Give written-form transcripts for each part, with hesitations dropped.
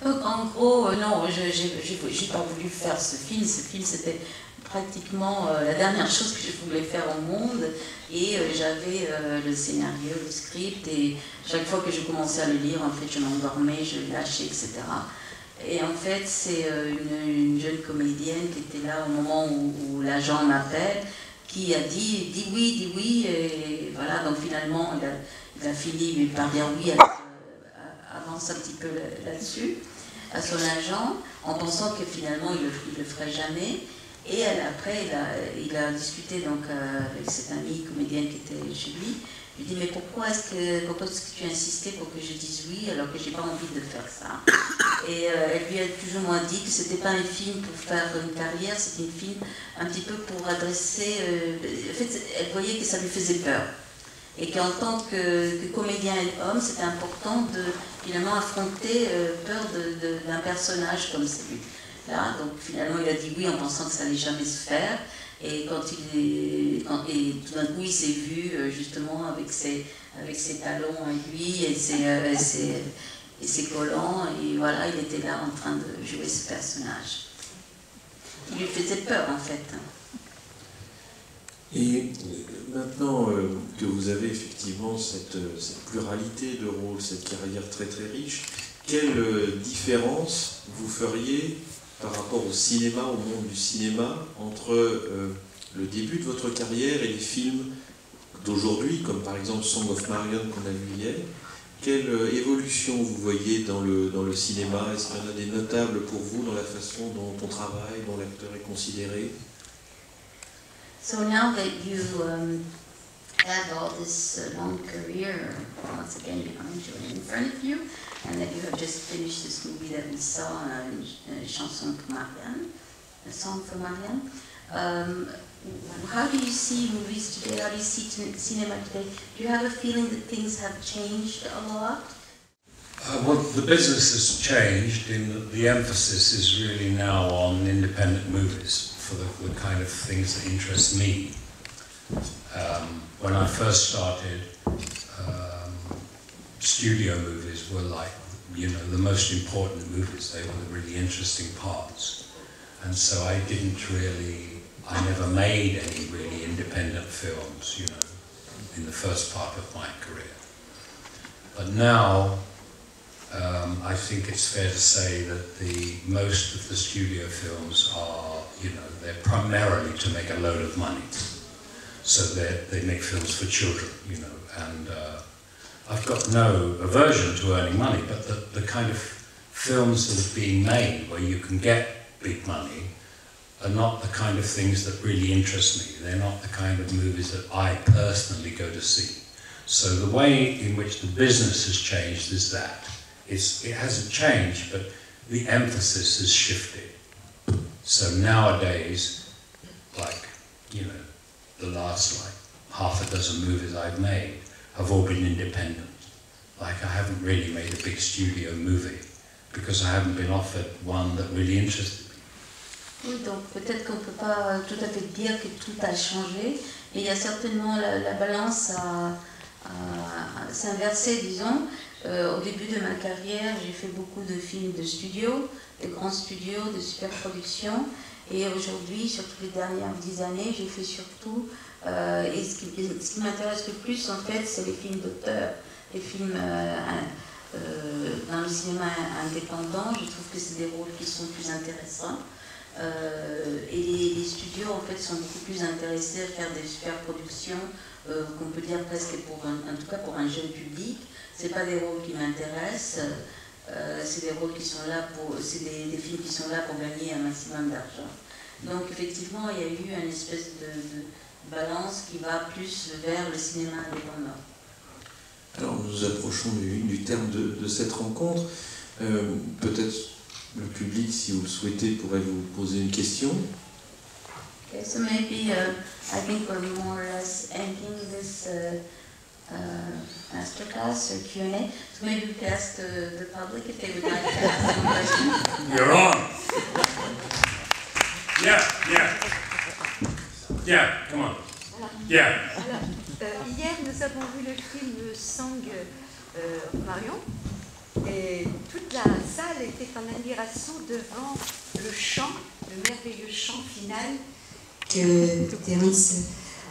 Donc en gros, non, j'ai pas voulu faire ce film. Ce film, c'était pratiquement la dernière chose que je voulais faire au monde. Et j'avais le scénario, le script, et chaque fois que je commençais à le lire, en fait, je m'endormais, je le lâchais, etc. Et en fait, c'est une jeune comédienne qui était là au moment où l'agent m'appelle, qui a dit oui, et voilà, donc finalement, il a fini par dire oui, avance un petit peu là-dessus, à son agent, en pensant que finalement, il le ferait jamais. Et après, il a discuté donc, avec cette amie comédienne qui était chez lui. Je lui ai dit, mais pourquoi est-ce que tu as insisté pour que je dise oui alors que j'ai pas envie de faire ça? Et elle lui a plus ou moins dit que c'était pas un film pour faire une carrière, c'était un film un petit peu pour adresser... en fait, elle voyait que ça lui faisait peur. Et qu'en tant que comédien et homme, c'était important de finalement affronter peur d'un personnage comme celui. Là, donc finalement il a dit oui en pensant que ça n'allait jamais se faire, et tout d'un coup il s'est vu justement avec ses talons à lui et ses collants, et voilà, il était là en train de jouer ce personnage. Il lui faisait peur en fait. Et maintenant que vous avez effectivement cette pluralité de rôles, cette carrière très très riche, quelle différence vous feriez par rapport au cinéma, au monde du cinéma, entre le début de votre carrière et les films d'aujourd'hui, comme par exemple Song of Marion qu'on a vu hier? Quelle évolution vous voyez dans le cinéma? Est-ce qu'il y en a des notables pour vous dans la façon dont on travaille, dont l'acteur est considéré? So now that you have all this long career once again behind you and in front of you, and that you have just finished this movie that we saw, Chanson pour Marianne, A Song for Marianne. How do you see movies today? How do you see cinema today? Do you have a feeling that things have changed a lot? Well, the business has changed in that the emphasis is really now on independent movies for the kind of things that interest me. When I first started, studio movies were like, you know, the most important movies. They were the really interesting parts. And so I never made any really independent films, you know, in the first part of my career. But now, I think it's fair to say that most of the studio films are, you know, they're primarily to make a load of money. So they make films for children, you know, and I've got no aversion to earning money, but the kind of films that are being made where you can get big money are not the kind of things that really interest me. They're not the kind of movies that I personally go to see. So the way in which the business has changed is that. It hasn't changed, but the emphasis has shifted. So nowadays, like, you know, the last half a dozen movies I've made have all been independent. Like, I haven't really made a big studio movie because I haven't been offered one that really interested me. Oui, donc peut-être qu'on ne peut pas tout à fait dire que tout a changé, mais il y a certainement la balance à s'inverser, disons. Au début de ma carrière, j'ai fait beaucoup de films de studio, de grands studios, de super productions. Et aujourd'hui, surtout les dernières 10 années, j'ai fait surtout, et ce qui m'intéresse le plus en fait, c'est les films d'auteur, les films dans le cinéma indépendant. Je trouve que c'est des rôles qui sont plus intéressants. Et les studios en fait sont beaucoup plus intéressés à faire des super productions, qu'on peut dire presque en tout cas pour un jeune public. C'est pas des rôles qui m'intéressent. C'est des rôles qui sont là c'est des films qui sont là pour gagner un maximum d'argent. Donc effectivement, il y a eu une espèce de balance qui va plus vers le cinéma indépendant. Alors nous approchons du terme de cette rencontre. Peut-être le public, si vous le souhaitez, pourrait vous poser une question. Okay, so maybe I think we're more or less ending this masterclass or Q&A. So maybe we could ask the public if they would like to ask some questions. You're on. Yeah, come on. Yeah. Alors, hier, nous avons vu le film Song Marion. Et toute la salle était en admiration devant le chant, le merveilleux chant final que Terence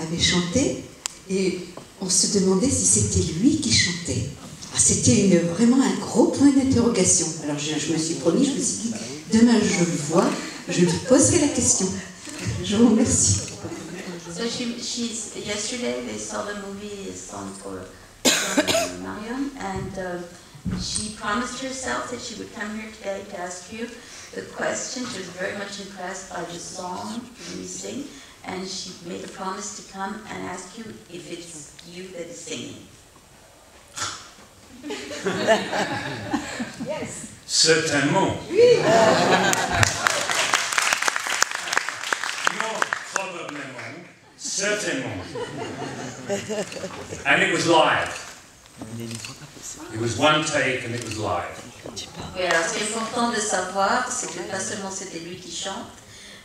avait chanté. Et on se demandait si c'était lui qui chantait. C'était vraiment un gros point d'interrogation. Alors je me suis promis, je me suis dit, demain je le vois, je lui poserai la question. Je vous remercie. So yesterday they saw the movie Song for Mariam, and she promised herself that she would come here today to ask you the question. She was very much impressed by the song you sing, and she made a promise to come and ask you if it's you that is singing. Yes. Certainement. Oui. Non, probablement. Certainement. And it was live. It was one take and it was live. Oui, alors ce qui est important de savoir, c'est que pas seulement c'était lui qui chante,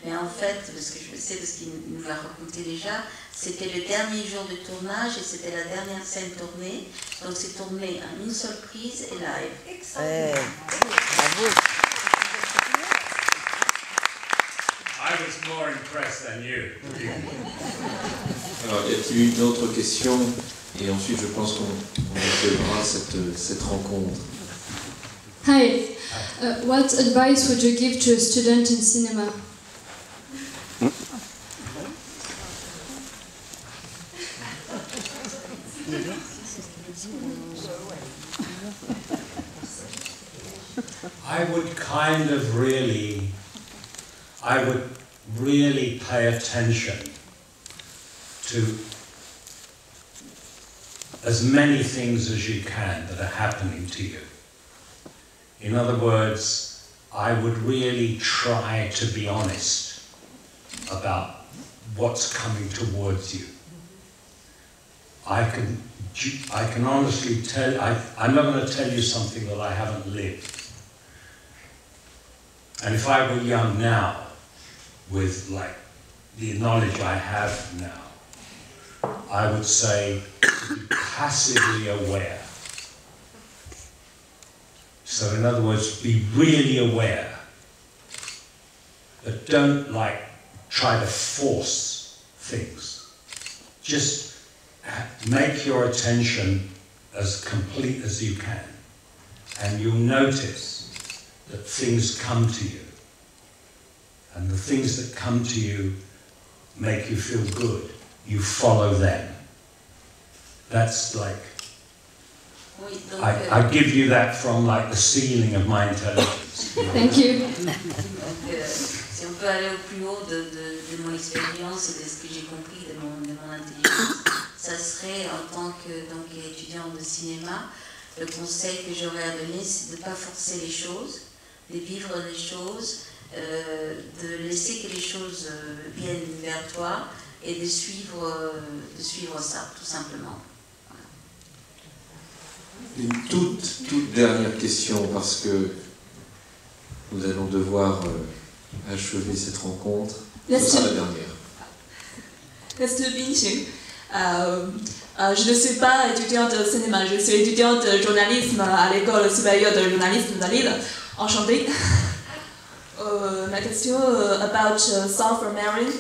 mais en fait, parce que je le sais, parce qu'il nous l'a raconté déjà, c'était le dernier jour de tournage et c'était la dernière scène tournée. Donc c'est tourné en une seule prise et live. Excellent. Bravo. I was more impressed than you. Alors, y a-t-il une autre question? Et ensuite, je pense qu'on accueillera cette rencontre. Hi. What advice would you give to a student in cinema? I would really pay attention to as many things as you can that are happening to you. In other words, I would really try to be honest about what's coming towards you. I can honestly tell, I'm not going to tell you something that I haven't lived. And if I were young now, with like the knowledge I have now, I would say be passively aware. So in other words, be really aware, but don't like try to force things. Just make your attention as complete as you can, and you'll notice that things come to you. And the things that come to you make you feel good. You follow them. That's like, I give you that from like the ceiling of my intelligence. Thank you. Si on peut aller au plus haut de mon expérience et de ce que j'ai compris de mon intelligence, ça serait en tant qu'étudiant de cinéma, le conseil que j'aurais à donner, c'est de ne pas forcer les choses, de vivre les choses, de laisser que les choses viennent vers toi et de suivre ça, tout simplement. Une toute dernière question, parce que nous allons devoir achever cette rencontre. Ce sera la dernière. Reste Binxing. Je ne suis pas étudiante de cinéma, je suis étudiante de journalisme à l'école supérieure de journalisme de Lille. Enchantée. Ma question about Song for Mariam,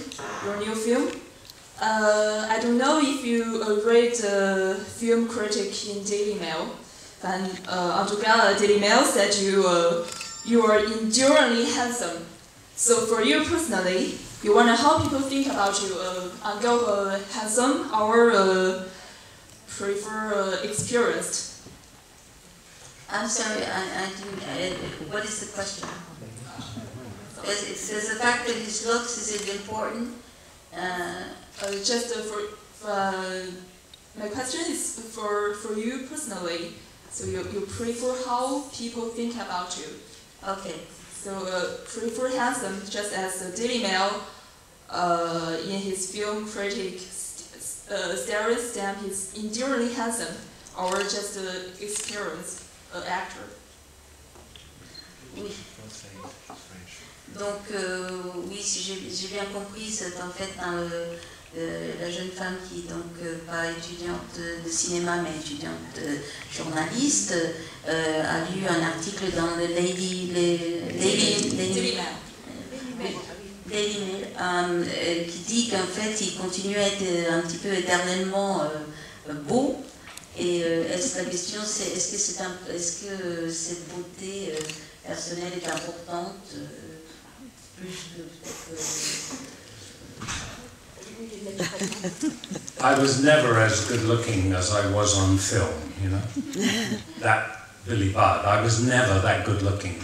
your new film. I don't know if you read film critic in Daily Mail. En tout cas, Daily Mail said you are enduringly handsome. So for you personally, you wonder how people think about you. Go handsome or prefer experienced? I'm sorry, I didn't. What is the question? Is the fact that his looks, is it important? Just my question is for you personally. So you prefer how people think about you. Okay. So prefer handsome, just as the Daily Mail in his film critic series stamp he's enduringly handsome, or just an experienced actor. Oui. Donc oui, si j'ai bien compris, c'est en fait la jeune femme qui est donc pas étudiante de cinéma mais étudiante journaliste a lu un article dans le Daily Mail qui dit qu'en fait il continue à être un petit peu éternellement beau. Et est-ce que la question c'est est-ce que cette beauté personnelle est importante plus que peut-être I was never as good looking as I was on film, you know. That Billy Budd, I was never that good looking.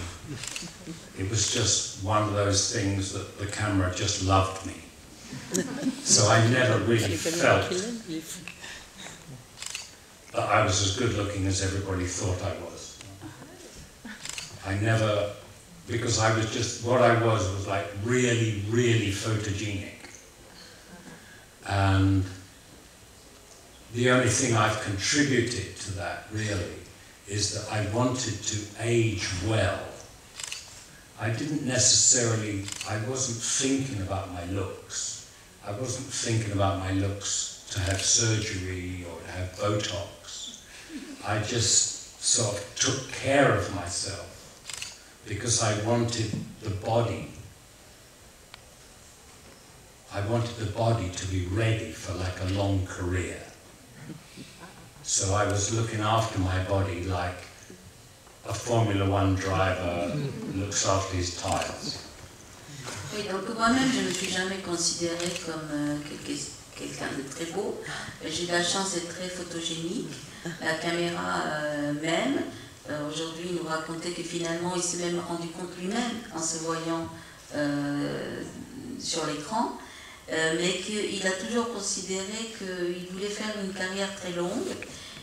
It was just one of those things that the camera just loved me. So I never really felt that I was as good looking as everybody thought I was. I never, because I was just, what I was like really, really photogenic. And the only thing I've contributed to that really is that I wanted to age well. I didn't necessarily, I wasn't thinking about my looks. I wasn't thinking about my looks to have surgery or to have Botox. I just sort of took care of myself because I wanted the body. I wanted the body to be ready for like a long career. So I was looking after my body like a Formula One driver looks after his tires. Oui, donc moi-même, je ne me suis jamais considérée comme quelqu'un de très beau. J'ai eu la chance d'être très photogénique. La caméra même, aujourd'hui, il nous racontait que finalement, il s'est même rendu compte lui-même en se voyant sur l'écran. Mais qu'il a toujours considéré qu'il voulait faire une carrière très longue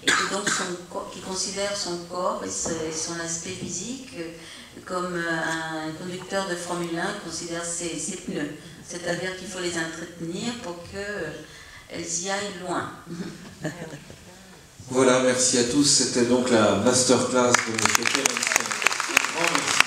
et que donc qu'il considère son corps et son aspect physique comme un conducteur de Formule 1 considère ses pneus. C'est-à-dire qu'il faut les entretenir pour qu'elles y aillent loin. Voilà, merci à tous. C'était donc la masterclass de M. Kerensen. Un grand merci.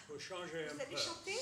Vous savez chanter?